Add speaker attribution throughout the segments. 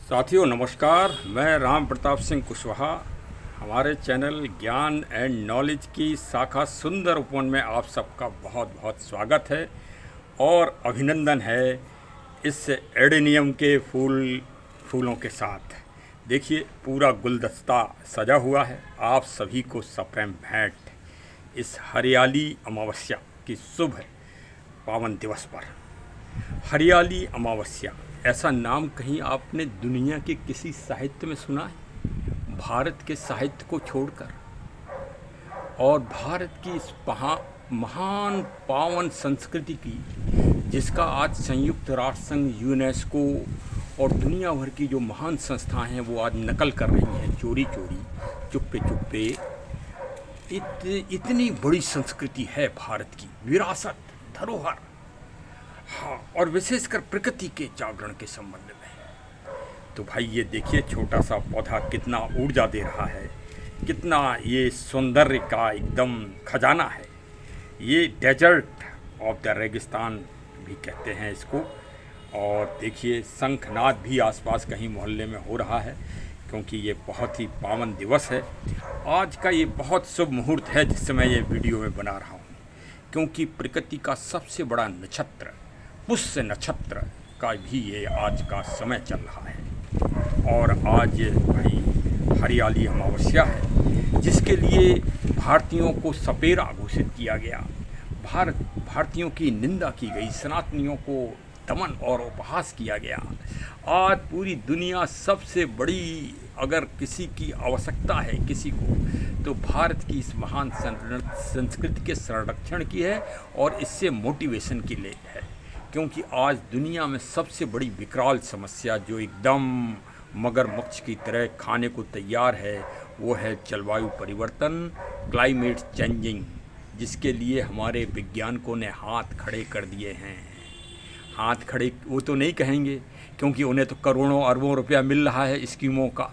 Speaker 1: साथियों नमस्कार, मैं राम प्रताप सिंह कुशवाहा। हमारे चैनल ज्ञान एंड नॉलेज की शाखा सुंदर उपवन में आप सबका बहुत बहुत स्वागत है और अभिनंदन है इस एडेनियम के फूलों के साथ। देखिए पूरा गुलदस्ता सजा हुआ है आप सभी को सप्रेम भेंट इस हरियाली अमावस्या की शुभ पावन दिवस पर। हरियाली अमावस्या ऐसा नाम कहीं आपने दुनिया के किसी साहित्य में सुना है? भारत के साहित्य को छोड़कर और भारत की इस महान पावन संस्कृति की, जिसका आज संयुक्त राष्ट्र संघ, यूनेस्को और दुनिया भर की जो महान संस्थाएं हैं वो आज नकल कर रही हैं चोरी चोरी, चुप्पे चुप्पे। इतनी बड़ी संस्कृति है भारत की, विरासत, धरोहर। हाँ, और विशेषकर प्रकृति के जागरण के संबंध में तो भाई ये देखिए छोटा सा पौधा कितना ऊर्जा दे रहा है, कितना ये सौंदर्य का एकदम खजाना है। ये डेजर्ट ऑफ द रेगिस्तान भी कहते हैं इसको। और देखिए शंखनाद भी आसपास कहीं मोहल्ले में हो रहा है, क्योंकि ये बहुत ही पावन दिवस है। आज का ये बहुत शुभ मुहूर्त है जिस समय ये वीडियो में बना रहा हूँ, क्योंकि प्रकृति का सबसे बड़ा नक्षत्र पुष्य नक्षत्र का भी ये आज का समय चल रहा है। और आज भाई हरियाली अमावस्या है, जिसके लिए भारतीयों को सपेरा घोषित किया गया, भारतीयों की निंदा की गई, सनातनियों को दमन और उपहास किया गया। आज पूरी दुनिया सबसे बड़ी अगर किसी की आवश्यकता है किसी को, तो भारत की इस महान संस्कृति के संरक्षण की है और इससे मोटिवेशन की ले है। क्योंकि आज दुनिया में सबसे बड़ी विकराल समस्या जो एकदम मगरमच्छ की तरह खाने को तैयार है, वो है जलवायु परिवर्तन, क्लाइमेट चेंजिंग, जिसके लिए हमारे वैज्ञानिकों ने हाथ खड़े कर दिए हैं। हाथ खड़े वो तो नहीं कहेंगे, क्योंकि उन्हें तो करोड़ों अरबों रुपया मिल रहा है स्कीमों का,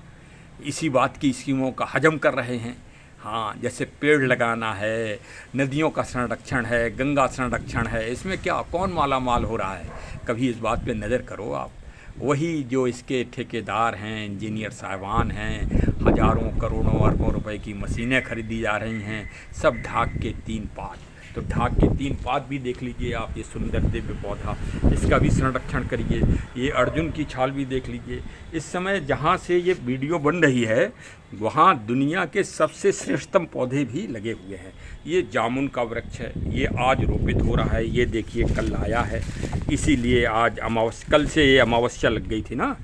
Speaker 1: इसी बात की स्कीमों का हजम कर रहे हैं। हाँ, जैसे पेड़ लगाना है, नदियों का संरक्षण है, गंगा संरक्षण है, इसमें क्या कौन माला माल हो रहा है? कभी इस बात पे नज़र करो आप। वही जो इसके ठेकेदार हैं, इंजीनियर साहबान हैं, हज़ारों करोड़ों अरबों रुपए की मशीनें खरीदी जा रही हैं, सब ढाक के 3 पात। तो ढाक के 3 पात भी देख लीजिए आप, ये सुंदर दिव्य पौधा, इसका भी संरक्षण करिए। ये अर्जुन की छाल भी देख लीजिए। इस समय जहाँ से ये वीडियो बन रही है वहाँ दुनिया के सबसे श्रेष्ठतम पौधे भी लगे हुए हैं। ये जामुन का वृक्ष है, ये आज रोपित हो रहा है, ये देखिए कल आया है, इसीलिए आज कल से ये अमावस्या लग गई थी ना,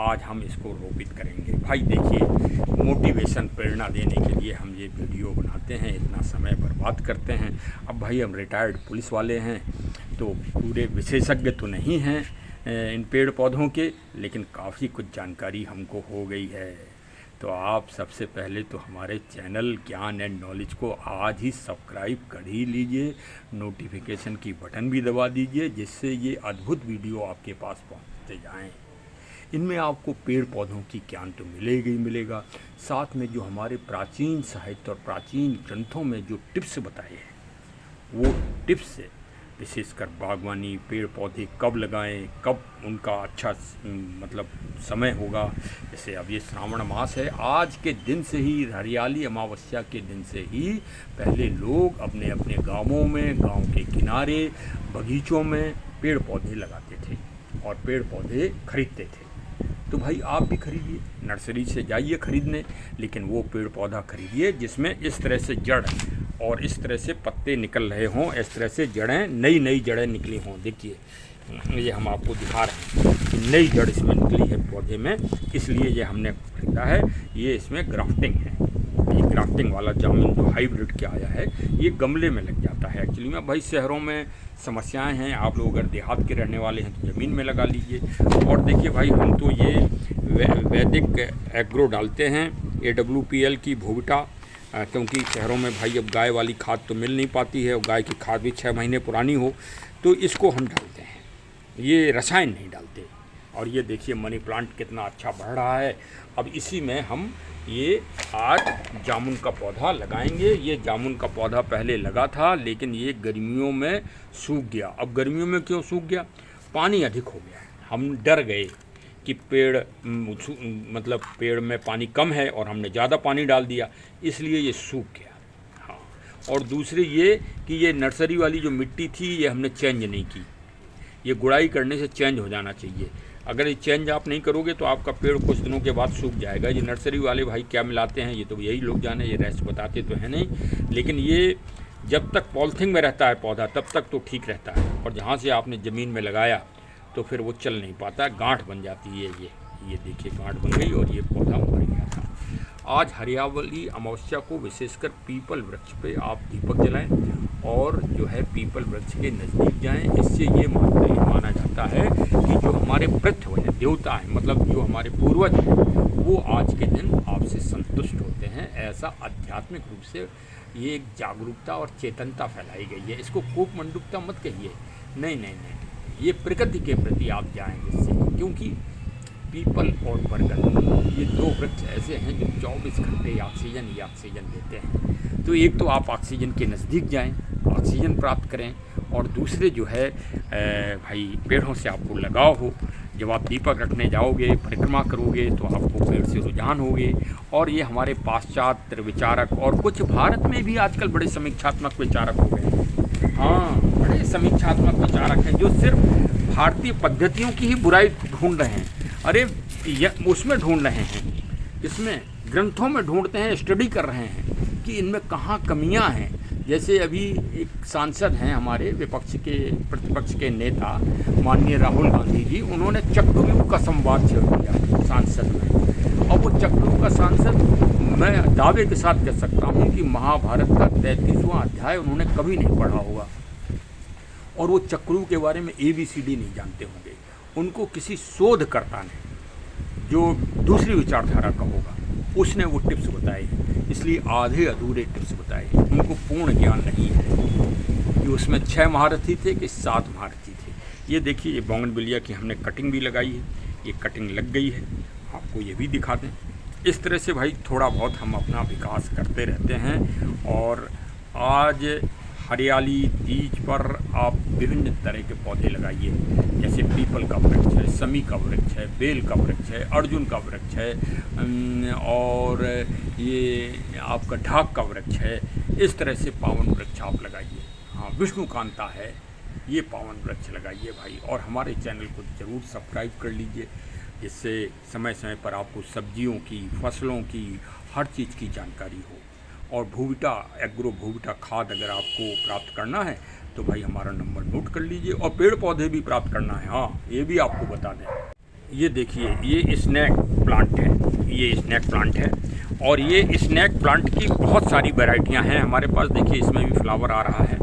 Speaker 1: आज हम इसको रोपित करेंगे। भाई देखिए मोटिवेशन, प्रेरणा देने के लिए हम ये वीडियो बनाते हैं, इतना समय बर्बाद करते हैं। अब भाई हम रिटायर्ड पुलिस वाले हैं, तो पूरे विशेषज्ञ तो नहीं हैं इन पेड़ पौधों के, लेकिन काफ़ी कुछ जानकारी हमको हो गई है। तो आप सबसे पहले तो हमारे चैनल ज्ञान एंड नॉलेज को आज ही सब्सक्राइब कर ही लीजिए, नोटिफिकेशन की बटन भी दबा दीजिए, जिससे ये अद्भुत वीडियो आपके पास पहुंचते जाएं। इनमें आपको पेड़ पौधों की ज्ञान तो मिलेगा ही मिलेगा, साथ में जो हमारे प्राचीन साहित्य और प्राचीन ग्रंथों में जो टिप्स बताए हैं, वो टिप्स से विशेषकर बागवानी, पेड़ पौधे कब लगाएं, कब उनका अच्छा मतलब समय होगा। जैसे अब ये श्रावण मास है, आज के दिन से ही, हरियाली अमावस्या के दिन से ही पहले लोग अपने अपने गाँवों में, गाँव के किनारे, बगीचों में पेड़ पौधे लगाते थे और पेड़ पौधे खरीदते थे। तो भाई आप भी खरीदिए, नर्सरी से जाइए खरीदने, लेकिन वो पेड़ पौधा खरीदिए जिसमें इस तरह से जड़ और इस तरह से पत्ते निकल रहे हों, इस तरह से जड़ें, नई नई जड़ें निकली हों। देखिए ये हम आपको दिखा रहे हैं कि नई जड़ इसमें निकली है पौधे में, इसलिए ये हमने खरीदा है। ये इसमें ग्राफ्टिंग है, ये ग्राफ्टिंग वाला जामुन जो हाइब्रिड के आया है, ये गमले में लग जाता है एक्चुअली में। भाई शहरों में समस्याएं हैं, आप लोग अगर देहात के रहने वाले हैं तो ज़मीन में लगा लीजिए। और देखिए भाई हम तो ये वैदिक एग्रो डालते हैं, AWPL की भोविटा, क्योंकि शहरों में भाई अब गाय वाली खाद तो मिल नहीं पाती है, और गाय की खाद भी 6 महीने पुरानी हो, तो इसको हम डालते हैं, ये रसायन नहीं डालते। और ये देखिए मनी प्लांट कितना अच्छा बढ़ रहा है। अब इसी में हम ये आज जामुन का पौधा लगाएंगे। ये जामुन का पौधा पहले लगा था, लेकिन ये गर्मियों में सूख गया। अब गर्मियों में क्यों सूख गया? पानी अधिक हो गया। हम डर गए कि पेड़ मतलब पेड़ में पानी कम है और हमने ज़्यादा पानी डाल दिया, इसलिए ये सूख गया। हाँ, और दूसरी ये कि ये नर्सरी वाली जो मिट्टी थी ये हमने चेंज नहीं की। ये गुड़ाई करने से चेंज हो जाना चाहिए। अगर ये चेंज आप नहीं करोगे तो आपका पेड़ कुछ दिनों के बाद सूख जाएगा। ये नर्सरी वाले भाई क्या मिलाते हैं ये तो यही लोग जाने, ये रहस्य बताते तो हैं नहीं, लेकिन ये जब तक पॉलीथिन में रहता है पौधा तब तक तो ठीक रहता है, और जहाँ से आपने ज़मीन में लगाया तो फिर वो चल नहीं पाता, गांठ बन जाती है। ये देखिए गांठ बन गई और ये पौधा मर गया था। आज हरियावली अमावस्या को विशेषकर पीपल वृक्ष पे आप दीपक जलाएं और जो है पीपल वृक्ष के नज़दीक जाएं। इससे ये माना जाता है कि जो हमारे पृथ्वी हैं, देवता हैं, मतलब जो हमारे पूर्वज हैं, वो आज के दिन आपसे संतुष्ट होते हैं। ऐसा आध्यात्मिक रूप से ये एक जागरूकता और चेतनता फैलाई गई है। इसको कोप मंडूकता मत कहिए, नहीं, ये प्रकृति के प्रति आप जाएंगे इससे, क्योंकि पीपल और बरगद ये दो वृक्ष ऐसे हैं जो 24 घंटे ऑक्सीजन देते हैं। तो एक तो आप ऑक्सीजन के नज़दीक जाएं, ऑक्सीजन प्राप्त करें, और दूसरे जो है भाई पेड़ों से आपको लगाव हो। जब आप दीपक रखने जाओगे, परिक्रमा करोगे, तो आपको पेड़ से रुझान होगे। और ये हमारे पाश्चात्य विचारक और कुछ भारत में भी आजकल बड़े समीक्षात्मक विचारक हो गए हैं। हाँ, बड़े समीक्षात्मक विचारक हैं जो सिर्फ भारतीय पद्धतियों की ही बुराई ढूंढ रहे हैं। अरे उसमें ढूंढ रहे हैं, इसमें ग्रंथों में ढूंढते हैं, स्टडी कर रहे हैं कि इनमें कहाँ कमियां हैं। जैसे अभी एक सांसद हैं हमारे प्रतिपक्ष के नेता माननीय राहुल गांधी जी, उन्होंने चक्रव्यूह का संवाद छेड़ दिया संसद में। अब वो चक्रव्यूह का सांसद, मैं दावे के साथ कह सकता हूँ कि महाभारत का 33वां अध्याय उन्होंने कभी नहीं पढ़ा होगा, और वो चक्रव्यूह के बारे में ABCD नहीं जानते होंगे। उनको किसी शोधकर्ता ने जो दूसरी विचारधारा का होगा उसने वो टिप्स बताए, इसलिए आधे अधूरे टिप्स बताए, उनको पूर्ण ज्ञान नहीं है कि उसमें 6 महारथी थे कि 7 महारथी थे। ये देखिए, ये बोगनविलिया की हमने कटिंग भी लगाई है, ये कटिंग लग गई है, आपको ये भी दिखा दें। इस तरह से भाई थोड़ा बहुत हम अपना विकास करते रहते हैं। और आज हरियाली तीज पर आप विभिन्न तरह के पौधे लगाइए, जैसे पीपल का वृक्ष है, समी का वृक्ष है, बेल का वृक्ष है, अर्जुन का वृक्ष है, और ये आपका ढाक का वृक्ष है। इस तरह से पावन वृक्ष आप लगाइए। हाँ, विष्णुकांता है, ये पावन वृक्ष लगाइए भाई। और हमारे चैनल को ज़रूर सब्सक्राइब कर लीजिए, जिससे समय समय पर आपको सब्जियों की, फसलों की, हर चीज़ की जानकारी हो। और भूविटा एग्रो भूविटा खाद अगर आपको प्राप्त करना है तो भाई हमारा नंबर नोट कर लीजिए। और पेड़ पौधे भी प्राप्त करना है, हाँ, ये भी आपको बता दें। ये देखिए, ये स्नैक प्लांट है, ये स्नैक प्लांट है, और ये स्नैक प्लांट की बहुत सारी वैरायटियां हैं हमारे पास। देखिए, इसमें भी फ्लावर आ रहा है।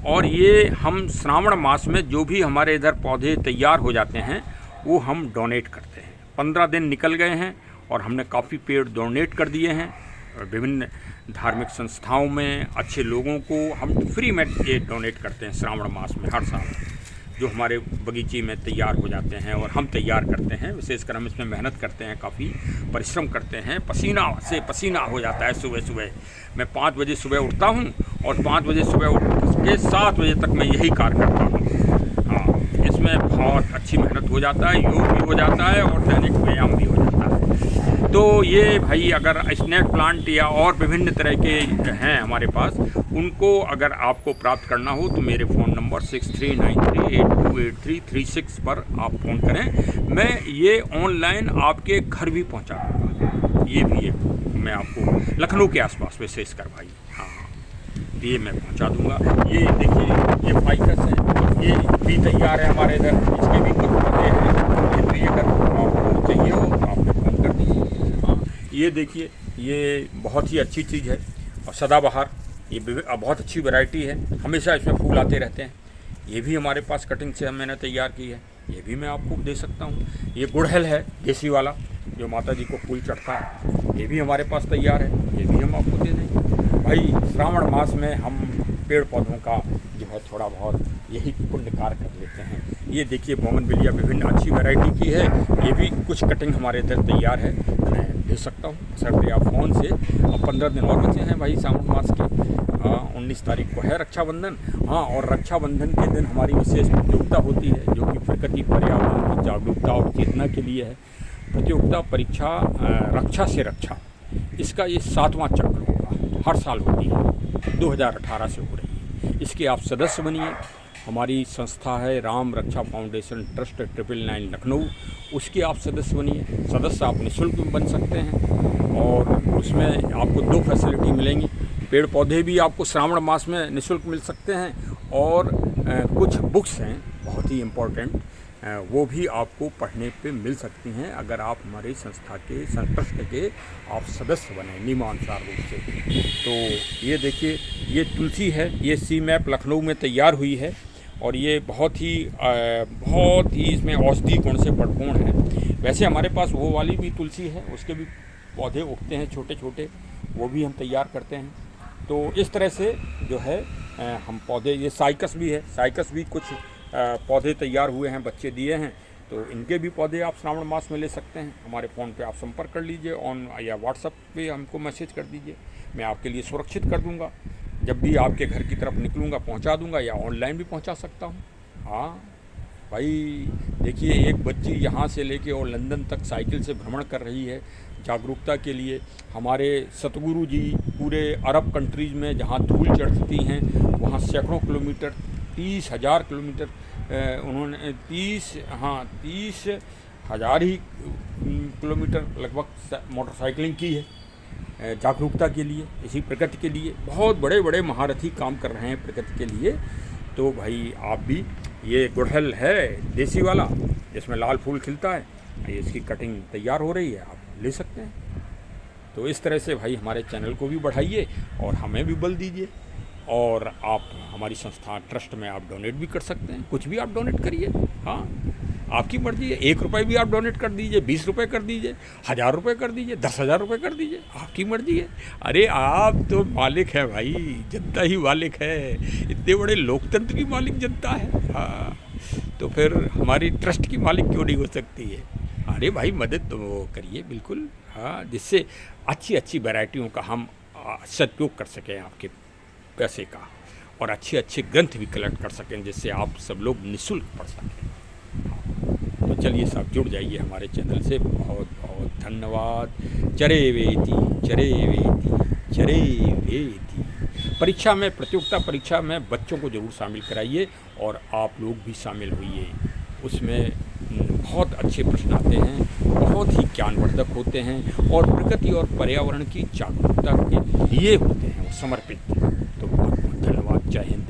Speaker 1: और ये हम श्रावण मास में जो भी हमारे इधर पौधे तैयार हो जाते हैं वो हम डोनेट करते हैं। 15 दिन निकल गए हैं और हमने काफ़ी पेड़ डोनेट कर दिए हैं विभिन्न धार्मिक संस्थाओं में। अच्छे लोगों को हम फ्री में ये डोनेट करते हैं श्रावण मास में हर साल, जो हमारे बगीचे में तैयार हो जाते हैं और हम तैयार करते हैं। विशेषकर हम इसमें मेहनत करते हैं, काफ़ी परिश्रम करते हैं, पसीना से पसीना हो जाता है। सुबह मैं 5 बजे सुबह उठता हूँ और 5 बजे सुबह उठ के 7 बजे तक मैं यही कार्य करता हूँ। हाँ, इसमें बहुत अच्छी मेहनत हो जाता है, योग भी हो जाता है और दैनिक व्यायाम भी हो जाता है। तो ये भाई अगर स्नैक प्लांट या और विभिन्न तरह के हैं हमारे पास, उनको अगर आपको प्राप्त करना हो तो मेरे फ़ोन नंबर 6393828336 पर आप फ़ोन करें। मैं ये ऑनलाइन आपके घर भी पहुंचा दूँगा। ये भी एक मैं आपको लखनऊ के आसपास विशेषकर भाई, हाँ, ये मैं पहुंचा दूँगा। ये देखिए, ये फाइकस है, ये भी तैयार है हमारे इधर, इसके भी कुछ पौधे हैं। ये अगर आपको चाहिए हो तो आप फ़ोन कर दीजिए। ये देखिए, ये बहुत ही अच्छी चीज़ है, और सदाबहार, ये बहुत अच्छी वैरायटी है, हमेशा इसमें फूल आते रहते हैं। ये भी हमारे पास कटिंग से मैंने तैयार की है, ये भी मैं आपको दे सकता हूँ। ये गुड़हल है देसी वाला, जो माता जी को फूल चढ़ता है, ये भी हमारे पास तैयार है, ये भी हम आपको दे देंगे। भाई श्रावण मास में हम पेड़ पौधों का जो है थोड़ा बहुत यही पुण्य कार्य कर लेते हैं। ये देखिए बोगनविलिया विभिन्न अच्छी वैरायटी की है। ये भी कुछ कटिंग हमारे इधर तैयार है, मैं दे सकता हूँ बशर्ते आप फ़ोन से। अब 15 दिन और बचे हैं भाई सावन मास के। 19 तारीख को है रक्षाबंधन। हाँ, और रक्षाबंधन के दिन हमारी विशेष प्रतियोगिता होती है जो कि प्रकृति पर्यावरण की जागरूकता और चेतना के लिए है। प्रतियोगिता परीक्षा रक्षा से रक्षा, इसका ये 7वां चक्र होगा, हर साल होती है, 2018 से हो रही है। इसके आप सदस्य बनिए। हमारी संस्था है राम रक्षा फाउंडेशन ट्रस्ट 999 लखनऊ, उसके आप सदस्य बनिए। सदस्य आप निःशुल्क में बन सकते हैं और उसमें आपको 2 फैसिलिटी मिलेंगी। पेड़ पौधे भी आपको श्रावण मास में निःशुल्क मिल सकते हैं और कुछ बुक्स हैं बहुत ही इम्पोर्टेंट, वो भी आपको पढ़ने पे मिल सकती हैं अगर आप हमारी संस्था के ट्रस्ट के आप सदस्य बने नियमानुसार रूप से। तो ये देखिए, ये तुलसी है, ये सी मैप लखनऊ में तैयार हुई है और ये बहुत ही इसमें औषधि गुण से भरपूर है। वैसे हमारे पास वो वाली भी तुलसी है, उसके भी पौधे उगते हैं छोटे छोटे, वो भी हम तैयार करते हैं। तो इस तरह से जो है हम पौधे, ये साइकस भी है, साइकस भी कुछ पौधे तैयार हुए हैं, बच्चे दिए हैं, तो इनके भी पौधे आप श्रावण मास में ले सकते हैं। हमारे फ़ोन पे आप संपर्क कर लीजिए ऑन या व्हाट्सएप पे हमको मैसेज कर दीजिए, मैं आपके लिए सुरक्षित कर दूंगा। जब भी आपके घर की तरफ निकलूँगा पहुंचा दूंगा, या ऑनलाइन भी पहुंचा सकता हूं। हाँ भाई देखिए, एक बच्ची यहाँ से लेके और लंदन तक साइकिल से भ्रमण कर रही है जागरूकता के लिए। हमारे सतगुरु जी पूरे अरब कंट्रीज़ में जहाँ धूल चढ़ती हैं वहाँ सैकड़ों किलोमीटर, 30,000 किलोमीटर उन्होंने 30,000 ही किलोमीटर लगभग मोटरसाइकिलिंग की है जागरूकता के लिए, इसी प्रकृति के लिए। बहुत बड़े बड़े महारथी काम कर रहे हैं प्रकृति के लिए। तो भाई आप भी, ये गुड़हल है देसी वाला जिसमें लाल फूल खिलता है, ये इसकी कटिंग तैयार हो रही है, आप ले सकते हैं। तो इस तरह से भाई हमारे चैनल को भी बढ़ाइए और हमें भी बल दीजिए। और आप हमारी संस्था ट्रस्ट में आप डोनेट भी कर सकते हैं, कुछ भी आप डोनेट करिए। हाँ, आपकी मर्जी है, 1 रुपये भी आप डोनेट कर दीजिए, 20 रुपये कर दीजिए, 1000 रुपये कर दीजिए, 10,000 रुपये कर दीजिए, आपकी मर्जी है। अरे आप तो मालिक है भाई, जनता ही मालिक है, इतने बड़े लोकतंत्र की मालिक जनता है। हाँ, तो फिर हमारी ट्रस्ट की मालिक क्यों नहीं हो सकती है। अरे भाई मदद तो करिए बिल्कुल, हाँ, जिससे अच्छी अच्छी वैरायटियों का हम सदुपयोग कर सकें आपके पैसे का, और अच्छे अच्छे ग्रंथ भी कलेक्ट कर सकें जिससे आप सब लोग निःशुल्क पढ़ सकें। तो चलिए सब जुड़ जाइए हमारे चैनल से। बहुत बहुत धन्यवाद। चरे वेति चरे वेति चरे वेति। परीक्षा में, प्रतियोगिता परीक्षा में बच्चों को ज़रूर शामिल कराइए और आप लोग भी शामिल होइए। उसमें बहुत अच्छे प्रश्न आते हैं, बहुत ही ज्ञानवर्धक होते हैं और प्रकृति और पर्यावरण की जागरूकता के लिए होते हैं वो समर्पित। तो बहुत बहुत धन्यवाद। जय हिंद।